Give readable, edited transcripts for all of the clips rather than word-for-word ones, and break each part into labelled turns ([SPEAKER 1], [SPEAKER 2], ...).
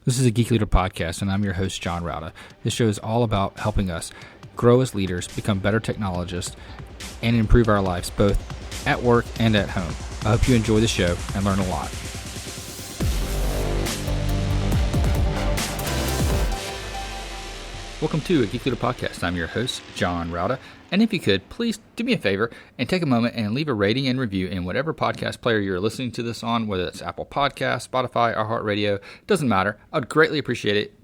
[SPEAKER 1] This is a Geek Leader podcast, and I'm your host, John Rauda. This show is all about helping us grow as leaders, become better technologists, and improve our lives both at work and at home. I hope you enjoy the show and learn a lot. Welcome to a Geek Leader podcast. I'm your host, John Rauda. And if you could, please do me a favor and take a moment and leave a rating and review in whatever podcast player you're listening to this on, whether it's Apple Podcasts, Spotify, iHeartRadio. Doesn't matter. I would greatly appreciate it.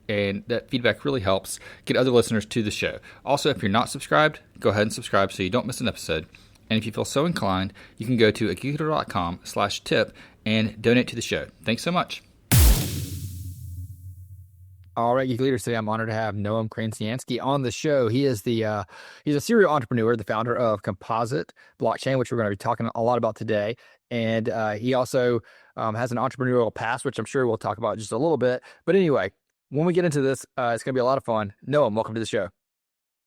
[SPEAKER 1] And that feedback really helps get other listeners to the show. Also, if you're not subscribed, go ahead and subscribe so you don't miss an episode. And if you feel so inclined, you can go to ageekleader.com/tip and donate to the show. Thanks so much. All right, Geek Leaders, today I'm honored to have Noam Krasniansky on the show. He is he's a serial entrepreneur, the founder of Composite Blockchain, which we're going to be talking a lot about today. And he also has an entrepreneurial past, which I'm sure we'll talk about just a little bit. But anyway, when we get into this, it's going to be a lot of fun. Noam, welcome to the show.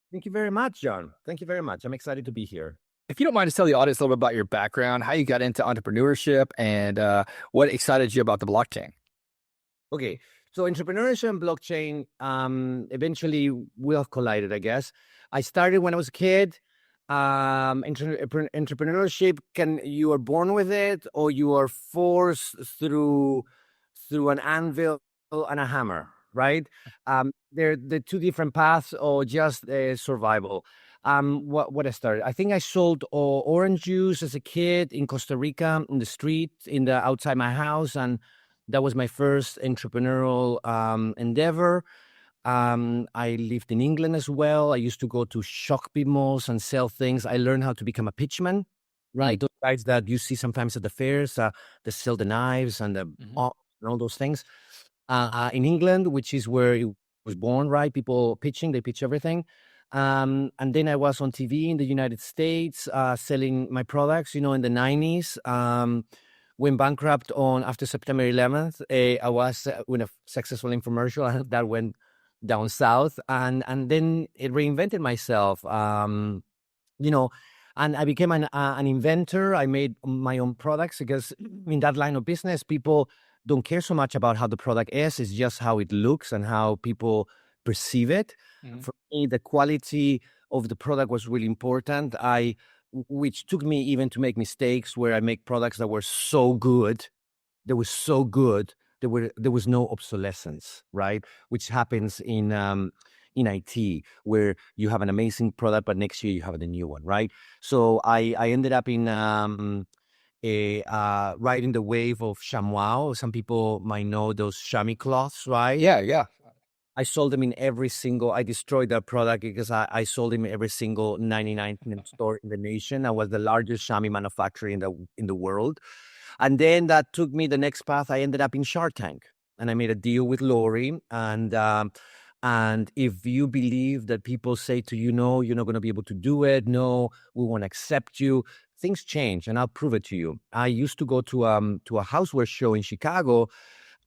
[SPEAKER 2] Thank you very much, John. Thank you very much. I'm excited to be here.
[SPEAKER 1] If you don't mind, just tell the audience a little bit about your background, how you got into entrepreneurship, and what excited you about the blockchain.
[SPEAKER 2] Okay. So entrepreneurship and blockchain eventually will have collided, I guess. I started when I was a kid. Entrepreneurship, you are born with it, or you are forced through an anvil and a hammer, right? They're the two different paths, or just survival. What I started, I think I sold orange juice as a kid in Costa Rica, in the street, outside my house, and that was my first entrepreneurial endeavor. I lived in England as well. I used to go to Shopee malls and sell things. I learned how to become a pitchman, right? Those guys that you see sometimes at the fairs that sell the knives and all those things. In England, which is where it was born, right? People pitching, they pitch everything. And then I was on TV in the United States selling my products, in the 90s. Went bankrupt after September 11th. I was with a successful infomercial that went down south, and then it reinvented myself. And I became an inventor. I made my own products because in that line of business, people don't care so much about how the product is. It's just how it looks and how people perceive it. Mm-hmm. For me, the quality of the product was really important. Which took me even to make mistakes where I make products that were so good. They were so good. There was no obsolescence, right? Which happens in IT, where you have an amazing product, but next year you have a new one, right? So I ended up in riding the wave of chamois. Some people might know those chamois cloths, right?
[SPEAKER 1] Yeah.
[SPEAKER 2] I sold them in I destroyed that product because I sold them in every single 99-cent store in the nation. I was the largest chamois manufacturer in the world. And then that took me the next path. I ended up in Shark Tank, and I made a deal with Lori. And if you believe that people say to you, no, you're not going to be able to do it. No, we won't accept you. Things change, and I'll prove it to you. I used to go to a houseware show in Chicago.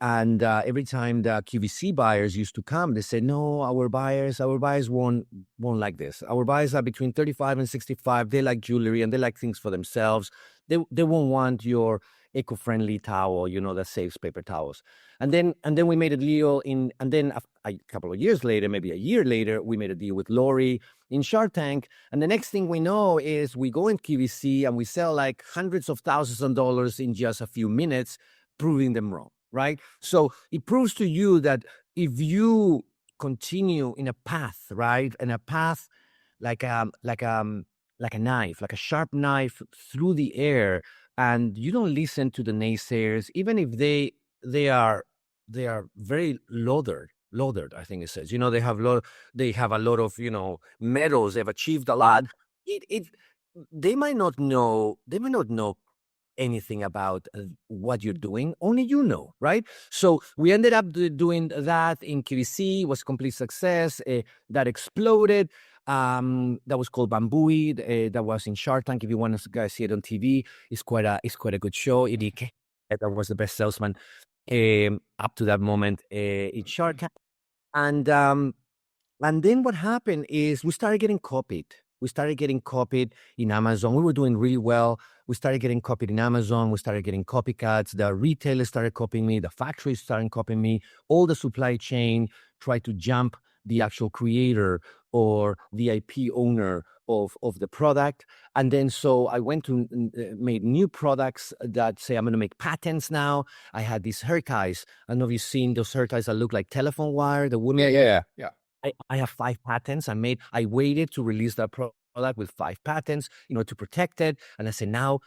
[SPEAKER 2] And every time the QVC buyers used to come, they said, no, our buyers won't like this. Our buyers are between 35 and 65. They like jewelry and they like things for themselves. They won't want your eco-friendly towel, that saves paper towels. And then we made a deal and then a couple of years later, maybe a year later, we made a deal with Lori in Shark Tank. And the next thing we know is we go in QVC and we sell like hundreds of thousands of dollars in just a few minutes, proving them wrong. Right. So it proves to you that if you continue in a path, right, in a path like a knife, like a sharp knife through the air, and you don't listen to the naysayers, even if they are very loaded, I think it says. They have a lot of medals. They've achieved a lot. They might not know anything about what you're doing. Only you know, right? So we ended up doing that in QVC. It was a complete success. That exploded. That was called Bambooee. That was in Shark Tank. If you want to guys see it on TV, it's quite a good show. That was the best salesman up to that moment in Shark Tank. And then what happened is we started getting copied. We started getting copied in Amazon. We were doing really well. We started getting copied in Amazon. We started getting copycats. The retailers started copying me. The factories started copying me. All the supply chain tried to jump the actual creator or the IP owner of the product. And then so I went to made new products that say I'm going to make patents now. I had these hair ties. I don't know if you've seen those hair ties that look like telephone wire. The women,
[SPEAKER 1] Yeah.
[SPEAKER 2] I have 5 patents. I waited to release that product with 5 patents, to protect it. And I said, now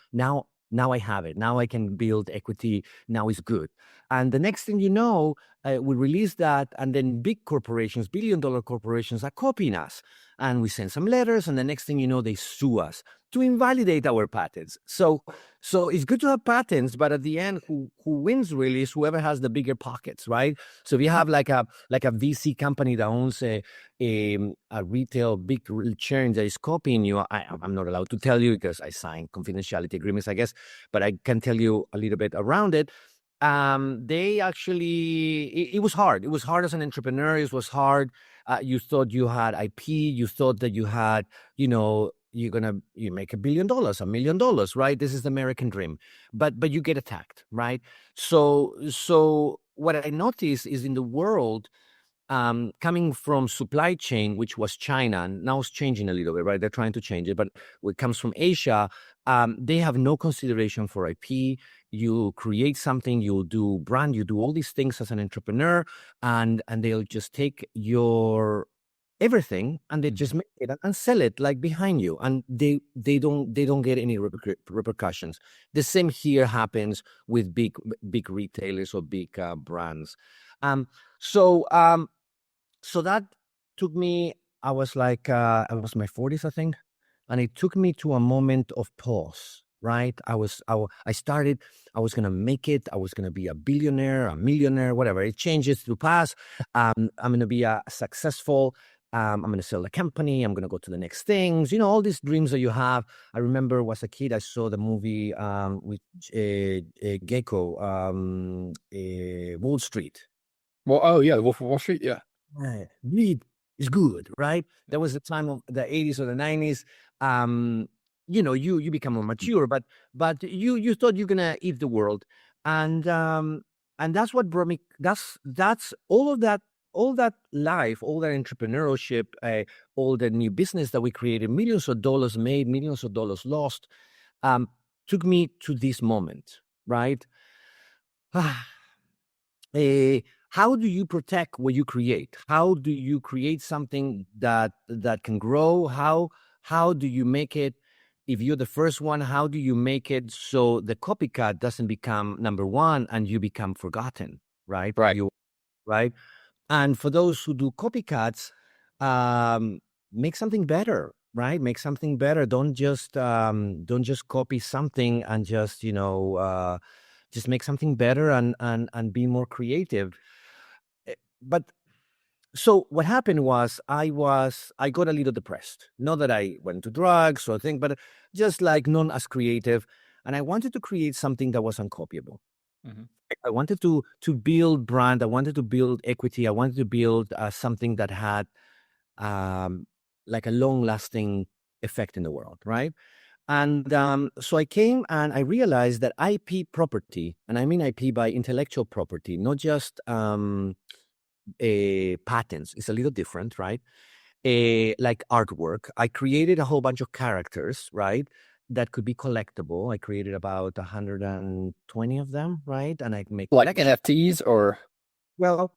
[SPEAKER 2] I have it. Now I can build equity. Now it's good. And the next thing you know, we release that, and then big corporations, billion-dollar corporations are copying us. And we send some letters, and the next thing you know, they sue us to invalidate our patents. So it's good to have patents, but at the end, who wins really is whoever has the bigger pockets, right? So if you have like a VC company that owns a retail big chain that is copying you, I'm not allowed to tell you because I signed confidentiality agreements, I guess, but I can tell you a little bit around it. They actually, it was hard. It was hard as an entrepreneur. It was hard. You thought you had IP. You thought that you had, you make $1 billion, $1 million, right? This is the American dream, but you get attacked, right? So what I noticed is in the world, coming from supply chain, which was China, and now it's changing a little bit, right? They're trying to change it, but it comes from Asia. They have no consideration for IP. You create something, you'll do brand, you do all these things as an entrepreneur, and they'll just take your everything and they just make it and sell it like behind you, and they don't get any repercussions. The same here happens with big retailers or big brands. So that took me, I was my 40s, I think. And it took me to a moment of pause, right? I started, I was going to make it. I was going to be a billionaire, a millionaire, whatever. It changes through pass. I'm going to be a successful. I'm going to sell the company. I'm going to go to the next things. All these dreams that you have. I remember as a kid, I saw the movie with Gecko, Wall Street.
[SPEAKER 1] Well, oh yeah, the Wolf of Wall Street, yeah.
[SPEAKER 2] Greed is good, right? That was the time of the 80s or the 90s. You become more mature, but you thought you're gonna eat the world, and that's what brought me. That's all that life, all that entrepreneurship, all the new business that we created, millions of dollars made, millions of dollars lost, took me to this moment, right? How do you protect what you create? How do you create something that can grow? How do you make it? If you're the first one, how do you make it so the copycat doesn't become number one and you become forgotten, right? Right. And for those who do copycats, make something better, right? Make something better. Don't just copy something and just make something better and be more creative. But so what happened was I got a little depressed. Not that I went to drugs or thing, but just like not as creative. And I wanted to create something that was uncopyable. Mm-hmm. I wanted to build brand. I wanted to build equity. I wanted to build something that had like a long-lasting effect in the world, right? And so I came and I realized that IP property, and I mean IP by intellectual property, not just patents, is a little different, right? Like artwork. I created a whole bunch of characters, right? That could be collectible. I created about 120 of them, right? And I make
[SPEAKER 1] like NFTs or?
[SPEAKER 2] Well,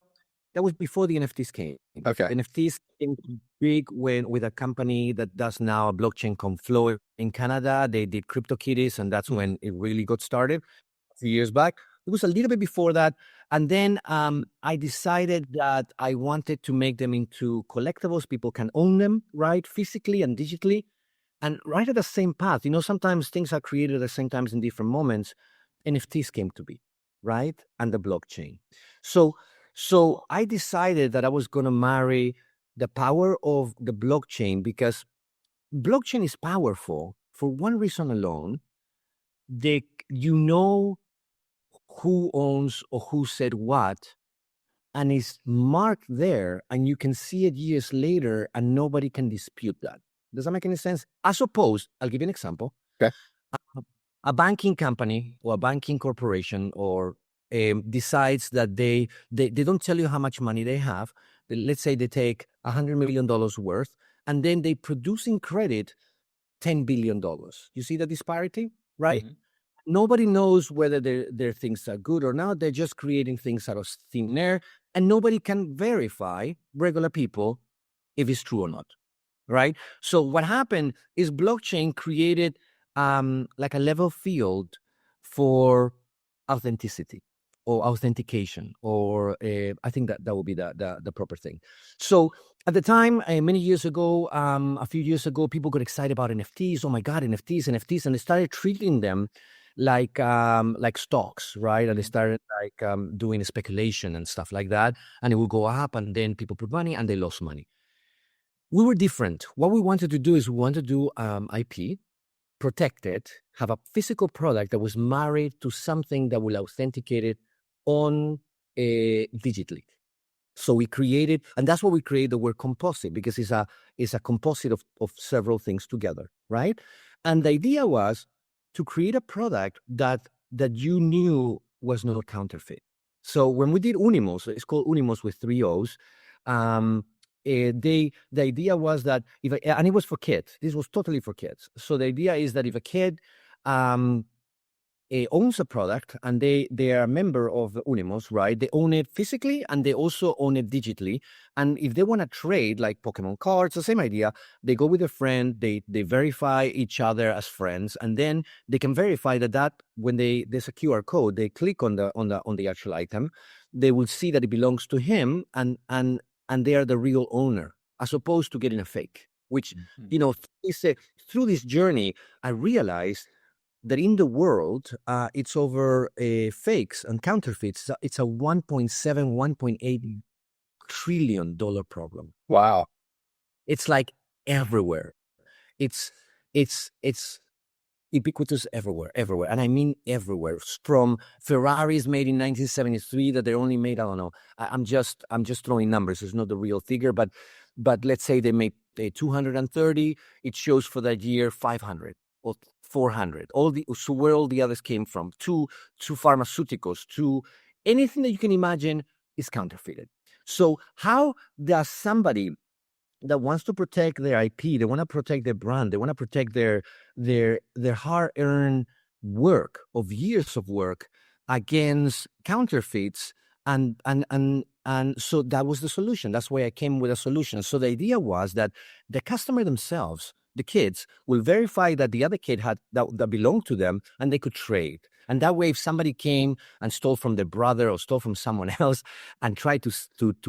[SPEAKER 2] that was before the NFTs came.
[SPEAKER 1] Okay.
[SPEAKER 2] NFTs came big with a company that does now a blockchain called Flow in Canada. They did CryptoKitties, and that's when it really got started a few years back. It was a little bit before that. And then I decided that I wanted to make them into collectibles. People can own them, right? Physically and digitally. And right at the same path, sometimes things are created at the same times in different moments. NFTs came to be, right? And the blockchain. So I decided that I was going to marry the power of the blockchain, because blockchain is powerful for one reason alone. Who owns or who said what, and it's marked there, and you can see it years later, and nobody can dispute that. Does that make any sense? As opposed, I'll give you an example.
[SPEAKER 1] Okay.
[SPEAKER 2] A banking company or a banking corporation or decides that they don't tell you how much money they have. Let's say they take $100 million worth, and then they produce in credit $10 billion. You see the disparity, right?
[SPEAKER 1] Mhm.
[SPEAKER 2] Nobody knows whether their things are good or not. They're just creating things out of thin air, and nobody can verify, regular people, if it's true or not, right? So what happened is blockchain created like a level field for authenticity or authentication, or I think that would be the proper thing. So at the time, many years ago, a few years ago, people got excited about NFTs. Oh my God, NFTs, and they started treating them like stocks, right? And they started doing speculation and stuff like that, and it would go up, and then people put money and they lost money. We were different. What we wanted to do is we wanted to do IP, protect it, have a physical product that was married to something that will authenticate it on digitally. So we created, and that's what we created the word composite, because it's a composite of several things together, right? And the idea was to create a product that you knew was not counterfeit. So when we did Unimos, it's called Unimos with 3 O's. The idea was that and it was for kids. This was totally for kids. So the idea is that if a kid owns a product and they are a member of Unimos, right? They own it physically and they also own it digitally. And if they want to trade like Pokemon cards, the same idea, they go with a friend, they verify each other as friends, and then they can verify that when there's a QR code, they click on the actual item, they will see that it belongs to him, and they are the real owner, as opposed to getting a fake. Which, through this journey, I realized that in the world, it's over fakes and counterfeits. It's a $1.7-1.8 trillion problem.
[SPEAKER 1] Wow.
[SPEAKER 2] It's like everywhere. It's ubiquitous everywhere. And I mean everywhere. From Ferraris made in 1973 that they only made, I don't know. I'm just throwing numbers. It's not the real figure, but let's say they made 230. It shows for that year 500 or 400. So where all the others came from, to pharmaceuticals, to anything that you can imagine is counterfeited. So how does somebody that wants to protect their IP, they want to protect their brand, they want to protect their hard-earned work of years of work against counterfeits, and so that was the solution. That's why I came with a solution. So the idea was that the customer themselves, the kids, will verify that the other kid had that belonged to them, and they could trade. And that way, if somebody came and stole from their brother or stole from someone else and tried to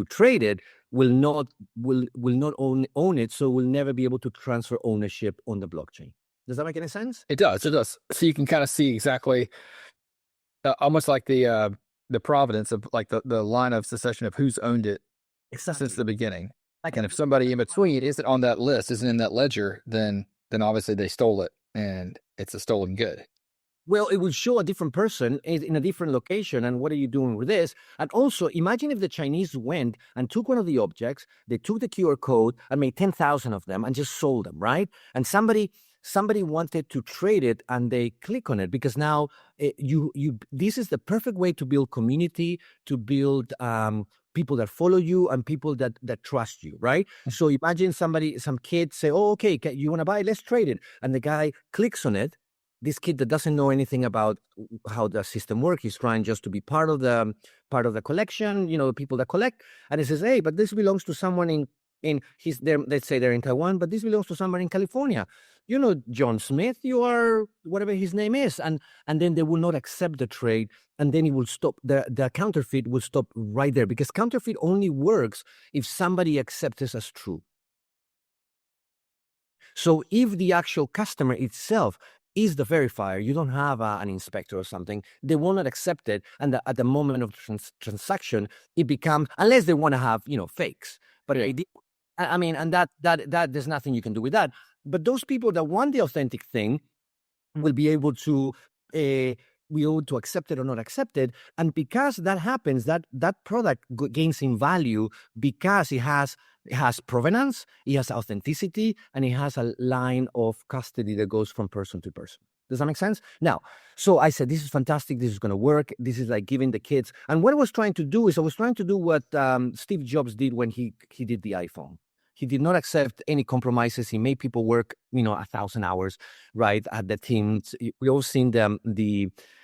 [SPEAKER 2] trade it, will not own it, so will never be able to transfer ownership on the blockchain. Does that make any sense?
[SPEAKER 1] It does. So you can kind of see exactly, almost like the provenance of like the line of succession of who's owned it since the beginning. And if somebody in between isn't on that list, isn't in that ledger, then obviously they stole it and it's a stolen good.
[SPEAKER 2] Well, it will show a different person in a different location. And what are you doing with this? And also, imagine if the Chinese went and took one of the objects, they took the QR code and made 10,000 of them and just sold them, right? And somebody wanted to trade it and they click on it, because now this is the perfect way to build community, to build people that follow you and people that trust you, right? So imagine some kid say, oh, okay, you want to buy it? Let's trade it. And the guy clicks on it. This kid that doesn't know anything about how the system works, he's trying just to be part of the collection, the people that collect. And he says, hey, but this belongs to someone in let's say they're in Taiwan, but this belongs to someone in California. John Smith, you are whatever his name is. And then they will not accept the trade. And then it will stop. The counterfeit will stop right there, because counterfeit only works if somebody accepts this as true. So if the actual customer itself is the verifier, you don't have an inspector or something, they will not accept it. And at the moment of transaction, it becomes, unless they want to have, fakes. But I mean, and that there's nothing you can do with that. But those people that want the authentic thing will be able to we owe to accept it or not accept it. And because that happens, that product gains in value because it has provenance, it has authenticity, and it has a line of custody that goes from person to person. Does that make sense? Now, so I said, this is fantastic. This is going to work. This is like giving the kids. And what I was trying to do is I was trying to do what Steve Jobs did when he did the iPhone. He did not accept any compromises. He made people work, 1,000 hours, right, at the teams. We all seen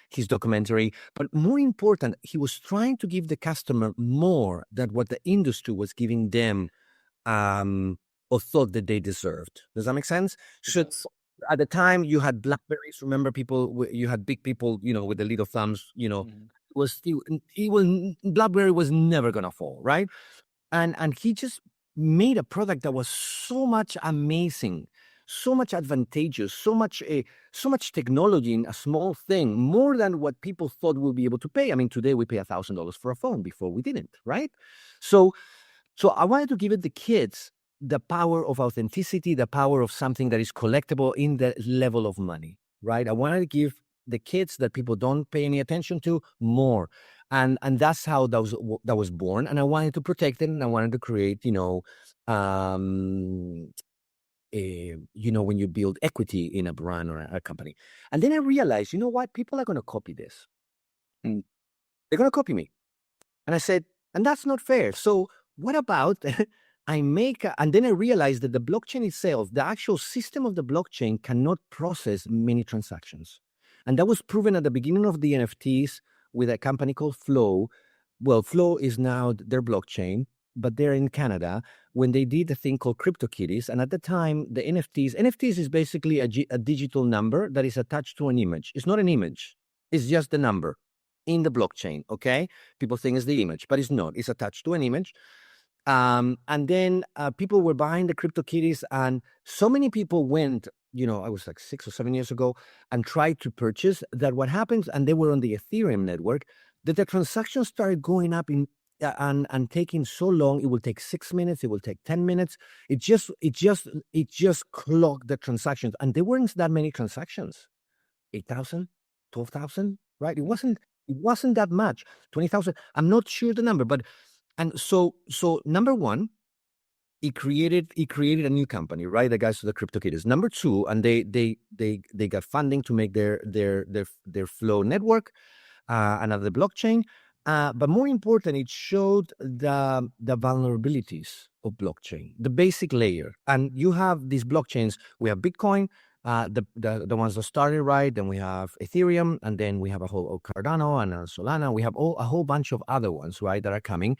[SPEAKER 2] his documentary. But more important, he was trying to give the customer more than what the industry was giving them or thought that they deserved. Does that make sense? So at the time, you had Blackberries. Remember, you had big people, with the little thumbs, Blackberry was never going to fall, right? And he just made a product that was so much amazing, so much advantageous, so much technology in a small thing, more than what people thought we'll be able to pay. I mean, today we pay $1,000 for a phone. Before we didn't, right? So I wanted to give it the kids the power of authenticity, the power of something that is collectible in the level of money, right? I wanted to give the kids that people don't pay any attention to more. And that's how that was born. And I wanted to protect it, and I wanted to create, when you build equity in a brand or a company. And then I realized, you know what? People are going to copy this. They're going to copy me. And I said, and that's not fair. So what about and then I realized that the blockchain itself, the actual system of the blockchain cannot process many transactions. And that was proven at the beginning of the NFTs with a company called Flow. Well, Flow is now their blockchain, but they're in Canada when they did a thing called CryptoKitties. And at the time, the NFTs is basically a digital number that is attached to an image. It's not an image. It's just the number in the blockchain, okay? People think it's the image, but it's not. It's attached to an image. And then people were buying the CryptoKitties, and so many people went, I was like 6 or 7 years ago, and tried to purchase that. What happens, and they were on the Ethereum network, that the transactions started going up and taking so long. It will take 6 minutes. It will take 10 minutes. It just clogged the transactions, and there weren't that many transactions. 8,000, 12,000, right? It wasn't that much. 20,000. I'm not sure the number, but. And so number one, he created a new company, right? The guys to the CryptoKitties. Number two, and they got funding to make their Flow network, another blockchain. But more important, it showed the vulnerabilities of blockchain, the basic layer. And you have these blockchains. We have Bitcoin, the ones that started, right? Then we have Ethereum, and then we have a whole Cardano and Solana. We have a whole bunch of other ones, right, that are coming,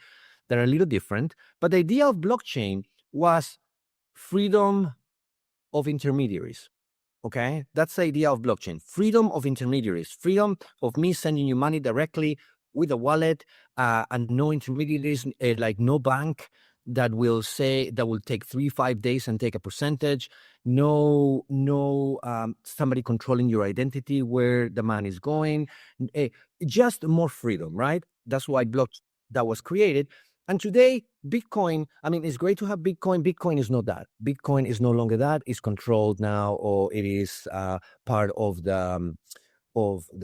[SPEAKER 2] that are a little different. But the idea of blockchain was freedom of intermediaries. Okay, that's the idea of blockchain: freedom of intermediaries, freedom of me sending you money directly with a wallet, and no intermediaries, like no bank that will take 3-5 days and take a percentage. No, somebody controlling your identity, where the money is going. Just more freedom, right? That's why that was created. And today, Bitcoin, I mean, it's great to have Bitcoin. Bitcoin is not that. Bitcoin is no longer that. It's controlled now, or it is part of the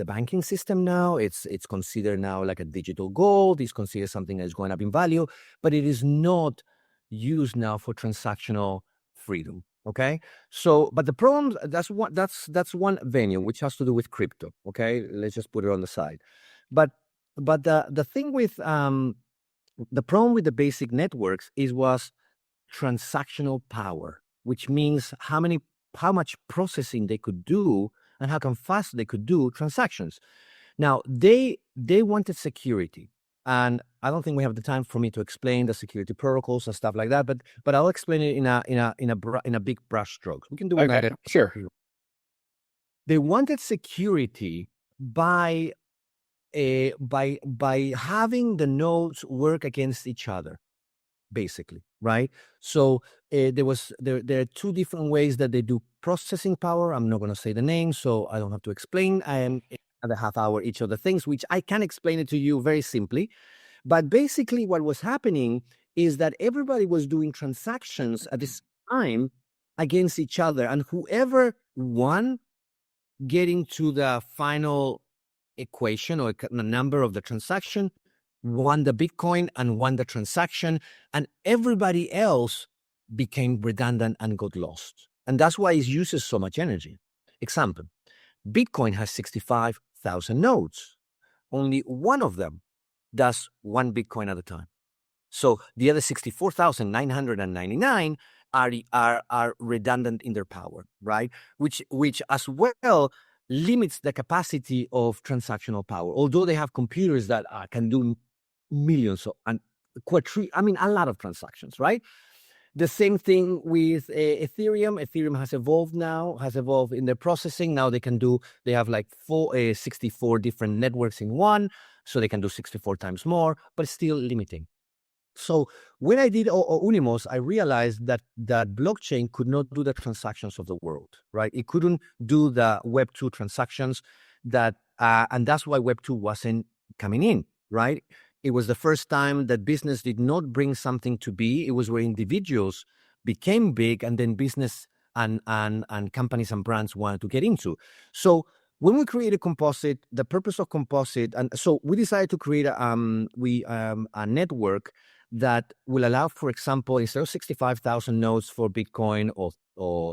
[SPEAKER 2] banking system now. It's considered now like a digital gold. It's considered something that is going up in value, but it is not used now for transactional freedom. Okay, so but the problem, that's one venue which has to do with crypto. Okay, let's just put it on the side. But the thing with the problem with the basic networks was transactional power, which means how much processing they could do and how fast they could do transactions. Now they wanted security, and I don't think we have the time for me to explain the security protocols and stuff like that. But I'll explain it in a big brush strokes. We can do it.
[SPEAKER 1] Okay, sure.
[SPEAKER 2] They wanted security by having the nodes work against each other, basically, right? So there are two different ways that they do processing power. I'm not going to say the name, so I don't have to explain. I am at a half hour each of the things, which I can explain it to you very simply. But basically, what was happening is that everybody was doing transactions at this time against each other, and whoever won getting to the final equation or a number of the transaction, won the Bitcoin and won the transaction, and everybody else became redundant and got lost. And that's why it uses so much energy. Example, Bitcoin has 65,000 nodes. Only one of them does one Bitcoin at a time. So the other 64,999 are redundant in their power, right? Which as well limits the capacity of transactional power. Although they have computers that can do millions and a lot of transactions, right? The same thing with Ethereum. Ethereum has evolved in their processing. Now they have like 64 different networks in one, so they can do 64 times more, but still limiting. So when I did Unimos, I realized that blockchain could not do the transactions of the world, right? It couldn't do the Web2 transactions and that's why Web2 wasn't coming in, right? It was the first time that business did not bring something to be. It was where individuals became big, and then business and companies and brands wanted to get into. So when we created Composite, the purpose of Composite, and so we decided to create a network that will allow, for example, instead of 65,000 nodes for Bitcoin or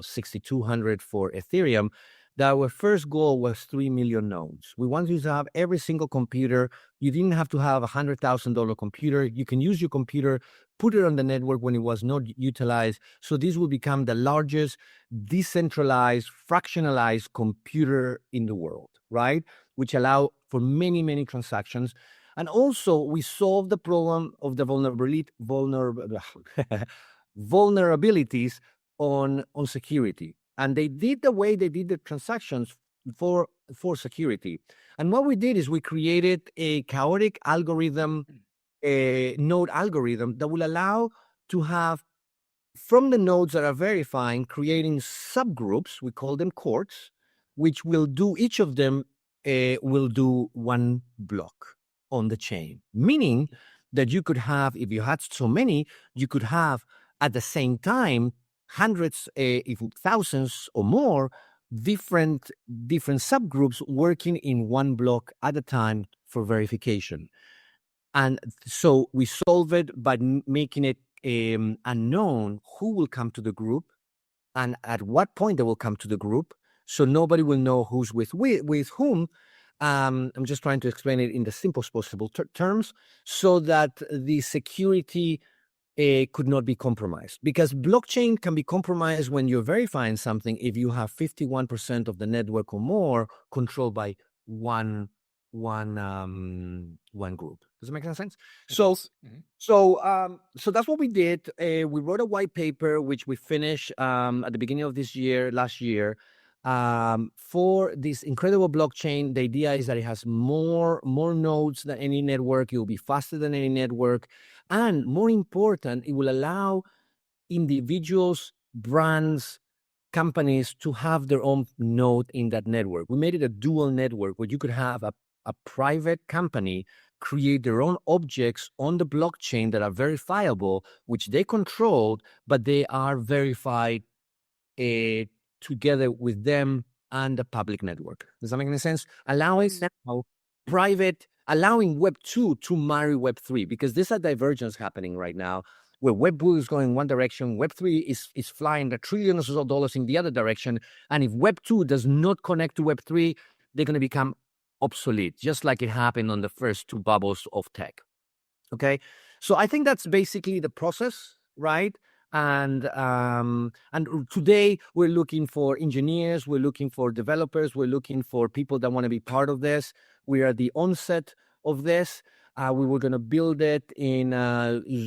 [SPEAKER 2] 6,200 for Ethereum, that our first goal was 3 million nodes. We wanted you to have every single computer. You didn't have to have a $100,000 computer. You can use your computer, put it on the network when it was not utilized. So this will become the largest decentralized, fractionalized computer in the world, right? Which allow for many, many transactions. And also, we solve the problem of the vulnerabilities on security. And they did the way they did the transactions for security. And what we did is we created a chaotic algorithm, a node algorithm that will allow to have, from the nodes that are verifying, creating subgroups, we call them courts, which will do, each of them will do one block on the chain. Meaning that you could have, if you had so many, you could have at the same time hundreds, if thousands or more, different subgroups working in one block at a time for verification. And so we solve it by making it unknown who will come to the group and at what point they will come to the group. So nobody will know who's with whom. I'm just trying to explain it in the simplest possible terms so that the security could not be compromised, because blockchain can be compromised when you're verifying something if you have 51% of the network or more controlled by one group. Does it make sense? So that's what we did. We wrote a white paper which we finished at the beginning of last year. For this incredible blockchain, the idea is that it has more nodes than any network. It will be faster than any network. And more important, it will allow individuals, brands, companies to have their own node in that network. We made it a dual network where you could have a private company create their own objects on the blockchain that are verifiable, which they controlled, but they are verified together with them and the public network. Does that make any sense? Allowing Web 2 to marry Web 3, because there's a divergence happening right now where Web 2 is going one direction, Web 3 is flying the trillions of dollars in the other direction. And if Web 2 does not connect to Web 3, they're going to become obsolete, just like it happened on the first two bubbles of tech. Okay? So I think that's basically the process, right? And today we're looking for engineers, we're looking for developers, we're looking for people that want to be part of this. We are at the onset of this. We were going to build it in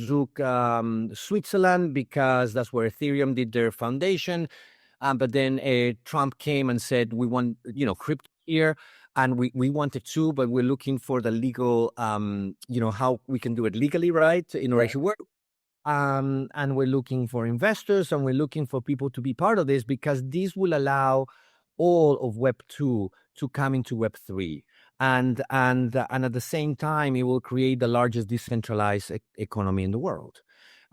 [SPEAKER 2] Zug, Switzerland, because that's where Ethereum did their foundation. But then Trump came and said, we want, crypto here. And we wanted to, but we're looking for the legal, how we can do it legally, right, in order to work. And we're looking for investors, and we're looking for people to be part of this, because this will allow all of Web 2 to come into Web 3. And at the same time, it will create the largest decentralized economy in the world.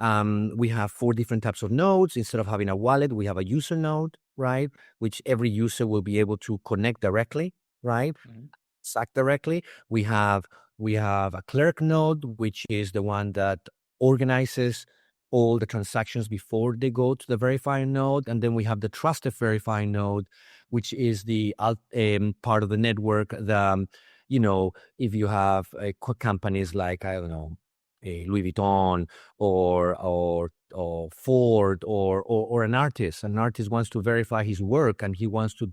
[SPEAKER 2] We have 4 different types of nodes. Instead of having a wallet, we have a user node, right? Which every user will be able to connect directly, right? Mm-hmm. transact directly. We have a clerk node, which is the one that organizes all the transactions before they go to the verifying node. And then we have the trusted verifying node, which is the part of the network. If you have companies like, I don't know, Louis Vuitton or Ford or an artist. An artist wants to verify his work, and he wants to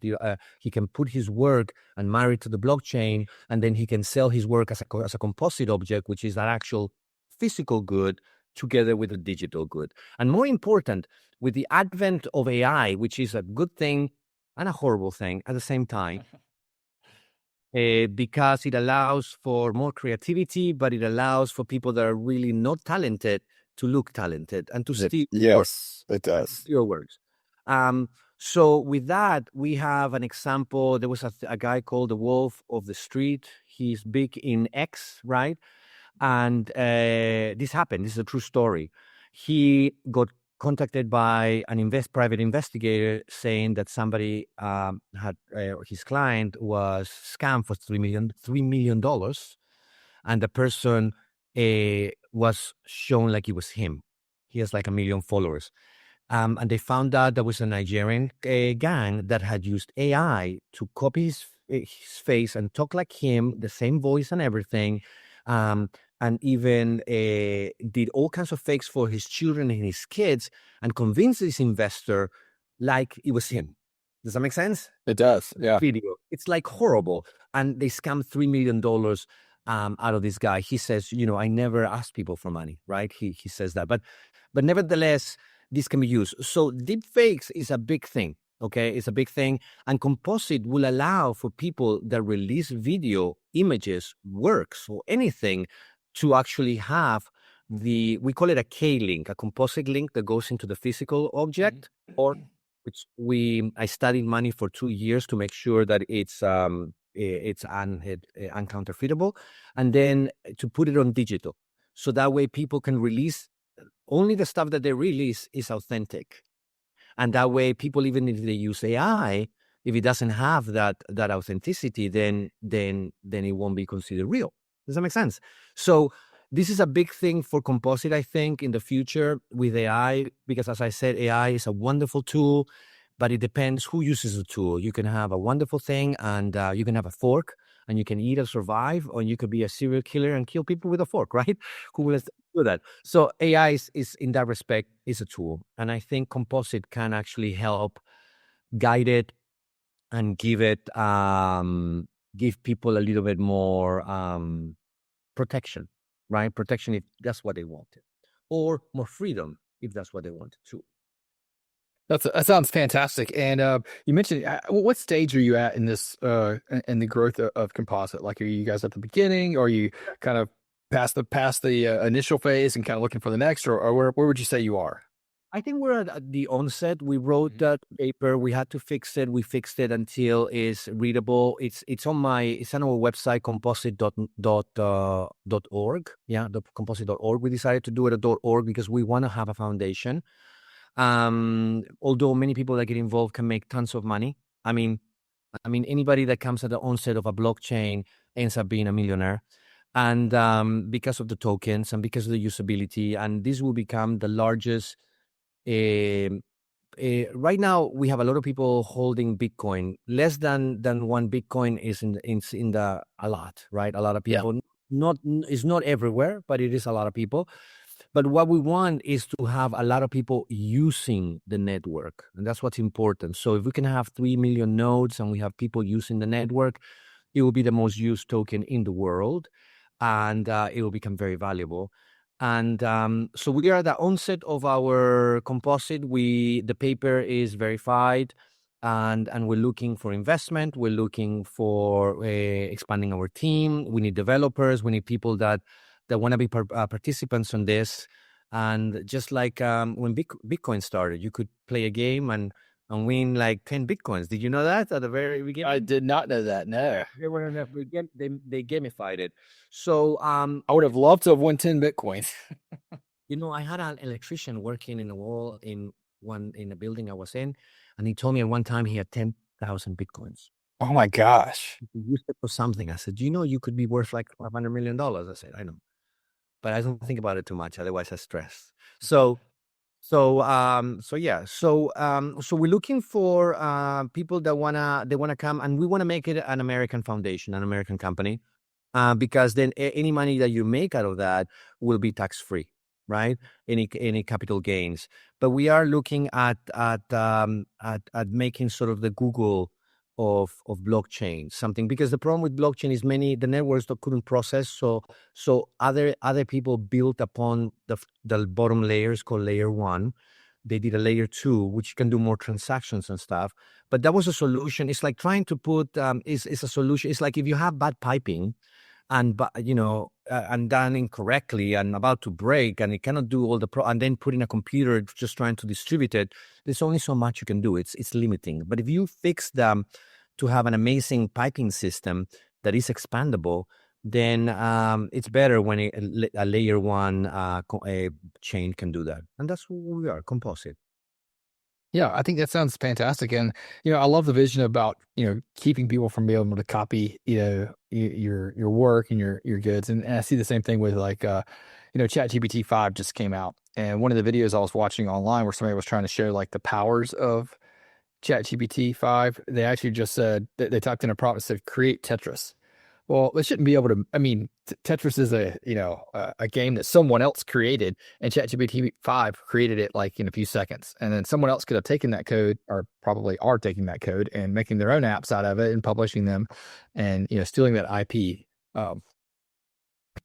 [SPEAKER 2] he can put his work and marry it to the blockchain, and then he can sell his work as a composite object, which is an actual physical good together with a digital good. And more important, with the advent of AI, which is a good thing and a horrible thing at the same time, because it allows for more creativity, but it allows for people that are really not talented to look talented and to steal
[SPEAKER 3] Yes, it does.
[SPEAKER 2] your works. So with that, we have an example. There was a guy called the Wolf of the Street. He's big in X, right? And this happened. This is a true story. He got contacted by an private investigator saying that somebody had his client was scammed for $3 million, and the person was shown like it was him. He has like 1 million followers. And they found out there was a Nigerian gang that had used AI to copy his face and talk like him, the same voice and everything, and even did all kinds of fakes for his children and his kids, and convinced this investor like it was him. Does that make sense?
[SPEAKER 3] It does, yeah.
[SPEAKER 2] Video. It's like horrible. And they scammed $3 million out of this guy. He says, I never ask people for money, right? He says that. But nevertheless, this can be used. So deepfakes is a big thing, okay? It's a big thing. And composite will allow for people that release video, images, works, or anything to actually have we call it a K-link, a composite link that goes into the physical object, or which I studied money for 2 years to make sure that it's uncounterfeitable, and then to put it on digital. So that way people can release only the stuff that they release is authentic. And that way people, even if they use AI, if it doesn't have that authenticity, then it won't be considered real. Does that make sense? So this is a big thing for composite, I think, in the future with AI, because as I said, AI is a wonderful tool, but it depends who uses the tool. You can have a wonderful thing and you can have a fork and you can eat and survive, or you could be a serial killer and kill people with a fork, right? Who will do that? So AI is in that respect is a tool. And I think composite can actually help guide it and give people a little bit more protection, right? Protection if that's what they wanted, or more freedom if that's what they wanted too.
[SPEAKER 3] That sounds fantastic. And you mentioned, what stage are you at in this in the growth of composite? Like, are you guys at the beginning, or are you kind of past the initial phase and kind of looking for the next, or where would you say you are?
[SPEAKER 2] I think we're at the onset. We wrote that paper. We had to fix it. We fixed it until it's readable. It's on our website, composite.org. Yeah, the composite.org. We decided to do it at .org because we want to have a foundation. Although many people that get involved can make tons of money. I mean, anybody that comes at the onset of a blockchain ends up being a millionaire. And because of the tokens and because of the usability, and this will become the largest. Right now, we have a lot of people holding Bitcoin. Less than 1 Bitcoin is in the a lot, right? A lot of people. Yeah. It's not everywhere, but it is a lot of people. But what we want is to have a lot of people using the network, and that's what's important. So if we can have 3 million nodes and we have people using the network, it will be the most used token in the world, and it will become very valuable. And so we are at the onset of our composite. The paper is verified, and we're looking for investment. We're looking for expanding our team. We need developers. We need people that want to be participants on this. And just like when Bitcoin started, you could play a game and win like 10 Bitcoins. Did you know that at the very beginning?
[SPEAKER 3] I did not know that, no.
[SPEAKER 2] They gamified it. So
[SPEAKER 3] I would have loved to have won 10 Bitcoins.
[SPEAKER 2] I had an electrician working in a wall in a building I was in, and he told me at one time he had 10,000 Bitcoins.
[SPEAKER 3] Oh my gosh.
[SPEAKER 2] You could use it for something. I said, you could be worth like $500 million. I said, I know, but I don't think about it too much. Otherwise, I stress. So we're looking for people that wanna come, and we wanna make it an American foundation, an American company, because then any money that you make out of that will be tax free, right? Any capital gains. But we are looking at making sort of the Google of blockchain, something, because the problem with blockchain is the networks that couldn't process, so other people built upon the bottom layers called layer one. They did a layer two, which can do more transactions and stuff. But that was a solution. It's like trying to put is a solution. It's like if you have bad piping and done incorrectly and about to break, and it cannot do all and then put in a computer just trying to distribute it. There's only so much you can do. It's limiting. But if you fix them to have an amazing piping system that is expandable, then it's better when a layer one a chain can do that. And that's what we are, composite.
[SPEAKER 3] Yeah, I think that sounds fantastic. And, I love the vision about, keeping people from being able to copy, your work and your goods. And I see the same thing with like, ChatGPT 5 just came out. And one of the videos I was watching online where somebody was trying to show like the powers of ChatGPT 5, they actually just said that they typed in a prompt that said create Tetris. Well, they shouldn't be able to. I mean, Tetris is a game that someone else created, and ChatGPT 5 created it like in a few seconds. And then someone else could have taken that code, or probably are taking that code and making their own apps out of it and publishing them, and stealing that IP.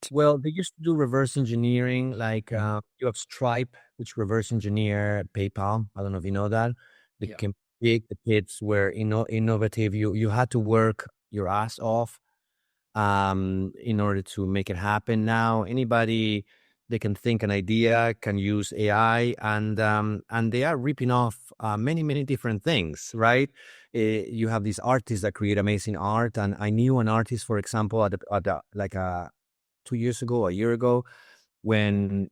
[SPEAKER 2] Well, they used to do reverse engineering, like you have Stripe, which reverse engineer PayPal. I don't know if you know that. They
[SPEAKER 3] Yeah.
[SPEAKER 2] came big. The kids were innovative. You had to work your ass off in order to make it happen. Now anybody, they can think an idea, can use AI, and they are ripping off many different things, right? You have these artists that create amazing art, and I knew an artist, for example, like 2 years ago, a year ago, when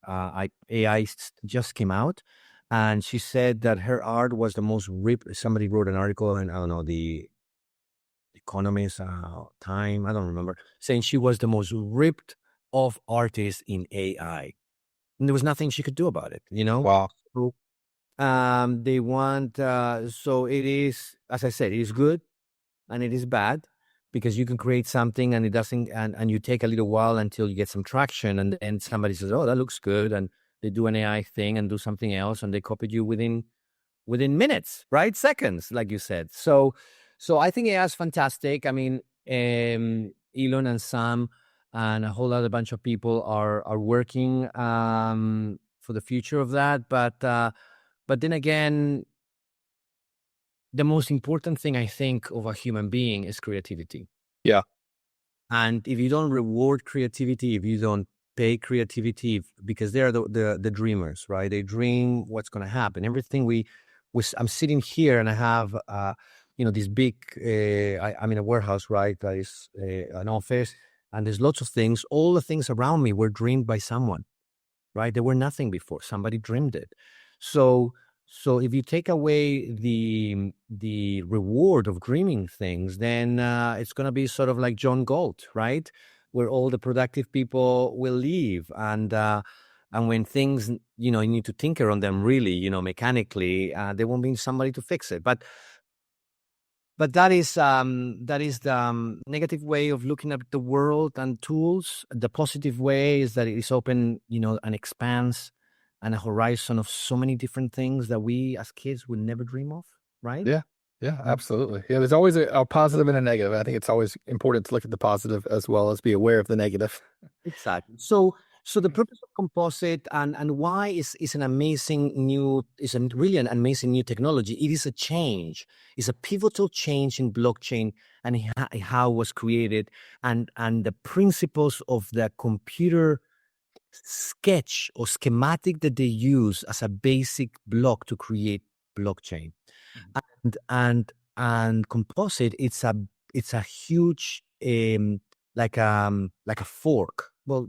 [SPEAKER 2] AI just came out, and she said that her art was the most ripped. Somebody wrote an article, and I don't know, the Economist, Time, I don't remember, saying she was the most ripped off artist in AI, and there was nothing she could do about it.
[SPEAKER 3] Wow.
[SPEAKER 2] So, they want. So it is, as I said, it is good and it is bad, because you can create something and it doesn't, and you take a little while until you get some traction, and then somebody says, "Oh, that looks good," and they do an AI thing and do something else, and they copy you within minutes, right? Seconds, like you said. So I think AI is fantastic. I mean, Elon and Sam and a whole other bunch of people are working for the future of that. But then again, the most important thing, I think, of a human being is creativity.
[SPEAKER 3] Yeah.
[SPEAKER 2] And if you don't reward creativity, if you don't pay creativity, because they're the dreamers, right? They dream what's going to happen. Everything I'm sitting here and I have, this big, I'm in a warehouse, right? That is an office, and there's lots of things. All the things around me were dreamed by someone, right? They were nothing before. Somebody dreamed it. So if you take away the reward of dreaming things, then it's going to be sort of like John Galt, right? Where all the productive people will leave, and when things, you need to tinker on them really, mechanically, there won't be somebody to fix it. But that is the negative way of looking at the world and tools. The positive way is that it is open, and expands, and a horizon of so many different things that we as kids would never dream of, right?
[SPEAKER 3] Yeah. Yeah, absolutely. Yeah, there's always a positive and a negative. I think it's always important to look at the positive as well as be aware of the negative.
[SPEAKER 2] Exactly. So the purpose of composite and why is an amazing new, really an amazing new technology. It is a change. It's a pivotal change in blockchain and how it was created, and the principles of the computer sketch or schematic that they use as a basic block to create blockchain. And composite, it's a huge like a fork. Well,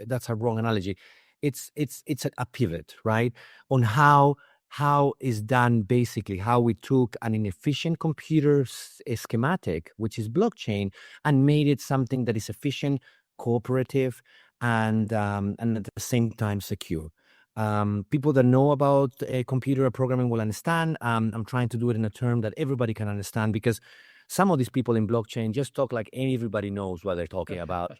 [SPEAKER 2] that's a wrong analogy. It's a pivot, right, on how how is done basically, how we took an inefficient computer schematic, which is blockchain, and made it something that is efficient, cooperative, and at the same time secure. People that know about computer programming will understand. I'm trying to do it in a term that everybody can understand, because some of these people in blockchain just talk like everybody knows what they're talking about.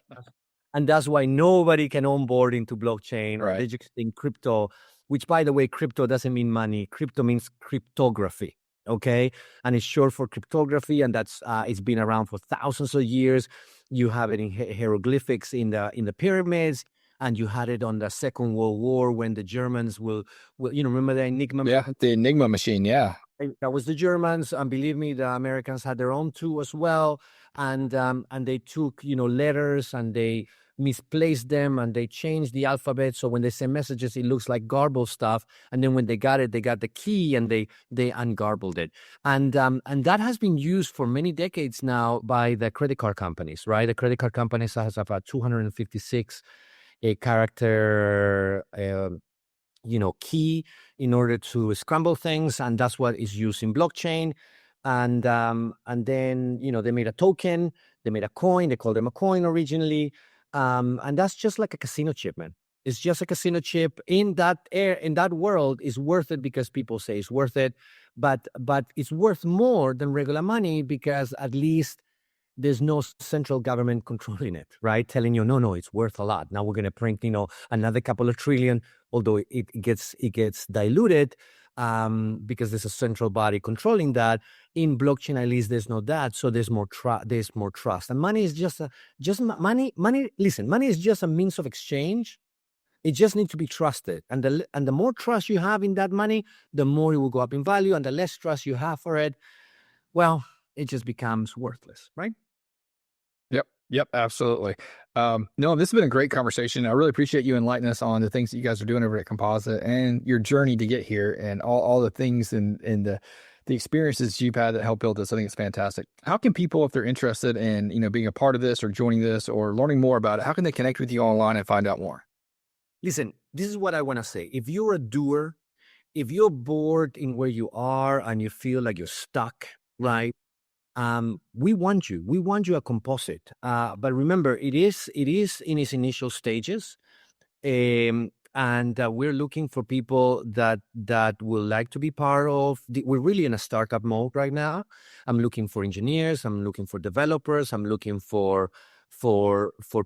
[SPEAKER 2] And that's why nobody can onboard into blockchain, or they just think crypto, which, by the way, crypto doesn't mean money. Crypto means cryptography, okay? And it's short for cryptography, and that's it's been around for thousands of years. You have it in hieroglyphics in the pyramids, and you had it on the Second World War when the Germans will remember the Enigma?
[SPEAKER 3] Yeah, the Enigma machine, yeah.
[SPEAKER 2] That was the Germans, and believe me, the Americans had their own too as well. And they took letters, and they misplaced them, and they changed the alphabet. So when they send messages, it looks like garbled stuff. And then when they got it, they got the key, and they ungarbled it. And that has been used for many decades now by the credit card companies, right? The credit card companies has about 256 character key in order to scramble things, and that's what is used in blockchain. And then they made a token, they made a coin, they called them a coin originally, and that's just like a casino chip, man. It's just a casino chip in that world. Is worth it because people say it's worth it, but it's worth more than regular money, because at least there's no central government controlling it, right? Telling you, no, it's worth a lot. Now we're going to print, another couple of trillion, although it gets diluted because there's a central body controlling that. In blockchain, at least there's no that, so there's more trust. And money is just money. Listen, money is just a means of exchange. It just needs to be trusted, and the more trust you have in that money, the more it will go up in value, and the less trust you have for it, well, it just becomes worthless, right?
[SPEAKER 3] Yep, absolutely. No, this has been a great conversation. I really appreciate you enlightening us on the things that you guys are doing over at Composite, and your journey to get here, and all the things and the experiences you've had that help build this. I think it's fantastic. How can people, if they're interested in being a part of this, or joining this, or learning more about it, how can they connect with you online and find out more?
[SPEAKER 2] Listen, this is what I want to say. If you're a doer, if you're bored in where you are and you feel like you're stuck, right? We want you. We want you at Composite. But remember, it is in its initial stages, and we're looking for people that will like to be part of. We're really in a startup mode right now. I'm looking for engineers. I'm looking for developers. I'm looking for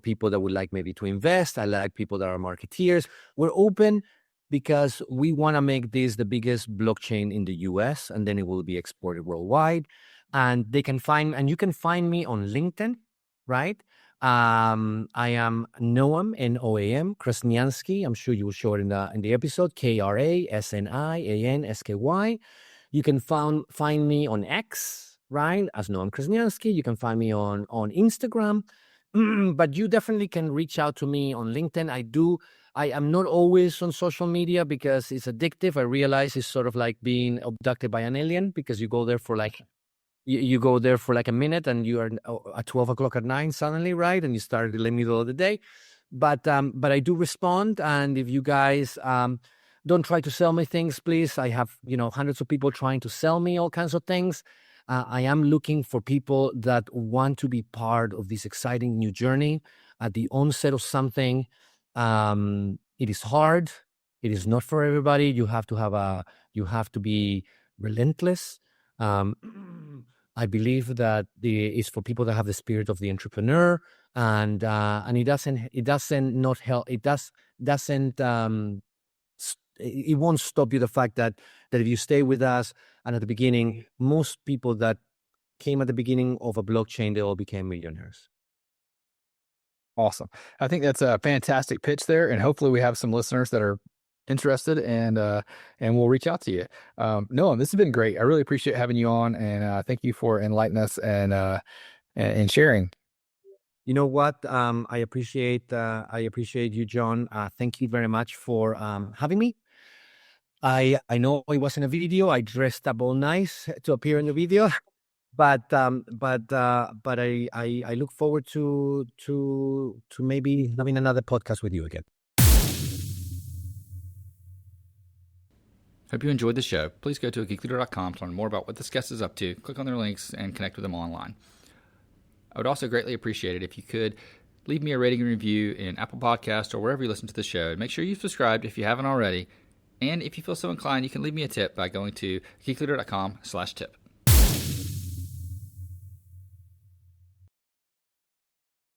[SPEAKER 2] people that would like maybe to invest. I like people that are marketeers. We're open, because we want to make this the biggest blockchain in the US, and then it will be exported worldwide. And you can find me on LinkedIn, right? I am Noam, Noam Krasniansky. I'm sure you will show it in the episode. Krasniansky. You can find me on X, right, as Noam Krasniansky. You can find me on Instagram, but you definitely can reach out to me on LinkedIn. I am not always on social media because it's addictive. I realize it's sort of like being abducted by an alien, because you go there for like a minute, and you are at 12 o'clock at night suddenly, right? And you start in the middle of the day. But I do respond. And if you guys don't try to sell me things, please. I have hundreds of people trying to sell me all kinds of things. I am looking for people that want to be part of this exciting new journey at the onset of something. It is hard. It is not for everybody. You have to be relentless. I believe that it's for people that have the spirit of the entrepreneur, and it won't stop you. The fact that if you stay with us, and at the beginning, most people that came at the beginning of a blockchain, they all became millionaires.
[SPEAKER 3] Awesome. I think that's a fantastic pitch there, and hopefully we have some listeners that are interested, and we'll reach out to you. Noam, this has been great. I really appreciate having you on, and thank you for enlightening us and sharing.
[SPEAKER 2] You know what? I appreciate you, John. Thank you very much for having me. I know it wasn't a video. I dressed up all nice to appear in the video, but I look forward to maybe having another podcast with you again.
[SPEAKER 1] Hope you enjoyed the show. Please go to geekleader.com to learn more about what this guest is up to, click on their links, and connect with them online. I would also greatly appreciate it if you could leave me a rating and review in Apple Podcasts or wherever you listen to the show. And make sure you've subscribed if you haven't already. And if you feel so inclined, you can leave me a tip by going to geekleader.com/tip.